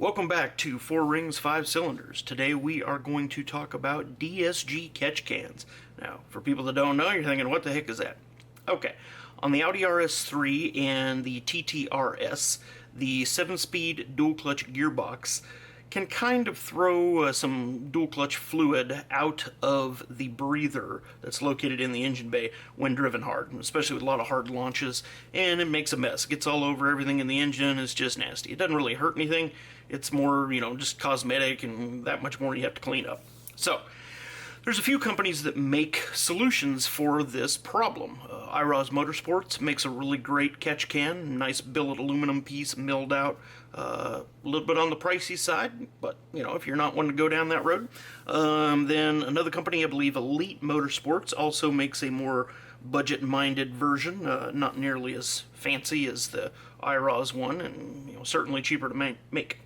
Welcome back to 4 Rings, 5 Cylinders. Today we are going to talk about DSG Catch Cans. Now, for people that don't know, you're thinking, what the heck is that? Okay, on the Audi RS3 and the TTRS, the 7-speed dual-clutch gearbox can kind of throw some dual-clutch fluid out of the breather that's located in the engine bay when driven hard, especially with a lot of hard launches, and it makes a mess. It gets all over everything in the engine. It's just nasty. It doesn't really hurt anything. It's more, just cosmetic, and that much more you have to clean up. So, there's a few companies that make solutions for this problem. IROS Motorsports makes a really great catch can, nice billet aluminum piece milled out, a little bit on the pricey side, but if you're not wanting to go down that road. Then another company, I believe Elite Motorsports, also makes a more budget-minded version, not nearly as fancy as the IROS one, and certainly cheaper to make.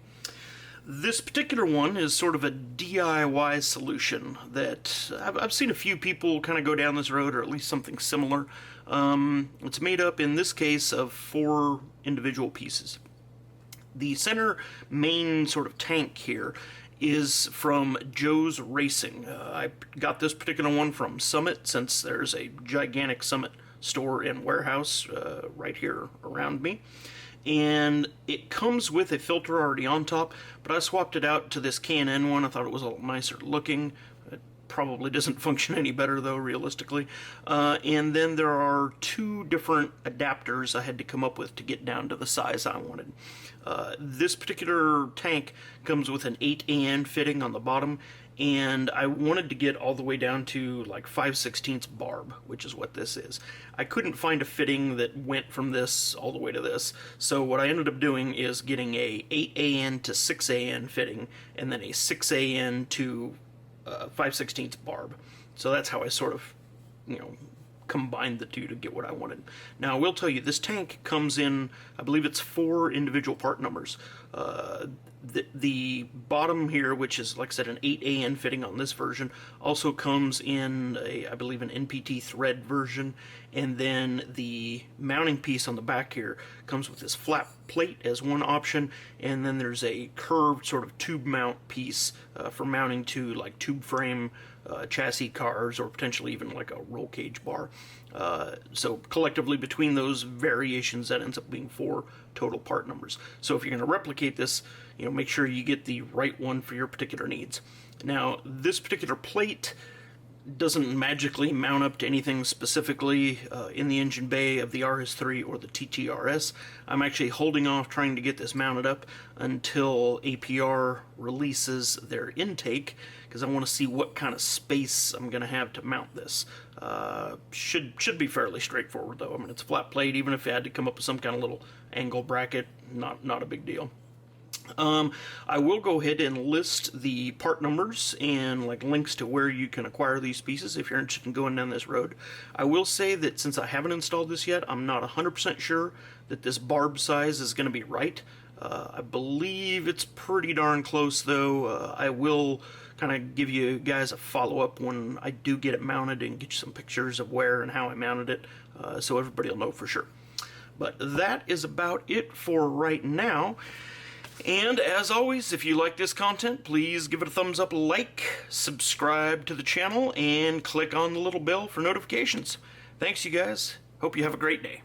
This particular one is sort of a DIY solution that I've seen a few people kind of go down this road, or at least something similar. It's made up, in this case, of 4 individual pieces. The center main sort of tank here is from Joe's Racing. I got this particular one from Summit, since there's a gigantic Summit store and warehouse right here around me. And it comes with a filter already on top, but I swapped it out to this K&N one. I thought it was a little nicer looking. It probably doesn't function any better, though, realistically. And then there are 2 different adapters I had to come up with to get down to the size I wanted. This particular tank comes with an 8AN fitting on the bottom, and I wanted to get all the way down to like 5/16 Barb, which is what this is. I couldn't find a fitting that went from this all the way to this, so what I ended up doing is getting a 8AN to 6AN fitting, and then a 6AN to 5/16 Barb. So that's how I sort of, combined the 2 to get what I wanted. Now, I will tell you, this tank comes in, I believe it's 4 individual part numbers. The bottom here, which is, like I said, an 8AN fitting on this version, also comes in, I believe, an NPT thread version, and then the mounting piece on the back here comes with this flat plate as one option, and then there's a curved sort of tube mount piece for mounting to like tube frame chassis cars, or potentially even like a roll cage bar. So collectively, between those variations, that ends up being 4 total part numbers. So if you're going to replicate this, make sure you get the right one for your particular needs. Now, this particular plate doesn't magically mount up to anything specifically in the engine bay of the RS3 or the TTRS. I'm actually holding off trying to get this mounted up until APR releases their intake, because I want to see what kind of space I'm going to have to mount this. Should be fairly straightforward, though. I mean, it's a flat plate. Even if I had to come up with some kind of little angle bracket, not a big deal. I will go ahead and list the part numbers and links to where you can acquire these pieces if you're interested in going down this road. I will say that since I haven't installed this yet, I'm not 100% sure that this Barb size is going to be right. I believe it's pretty darn close, though. I will kind of give you guys a follow-up when I do get it mounted and get you some pictures of where and how I mounted it, so everybody will know for sure. But that is about it for right now. And as always, if you like this content, please give it a thumbs up, subscribe to the channel, and click on the little bell for notifications. Thanks, you guys. Hope you have a great day.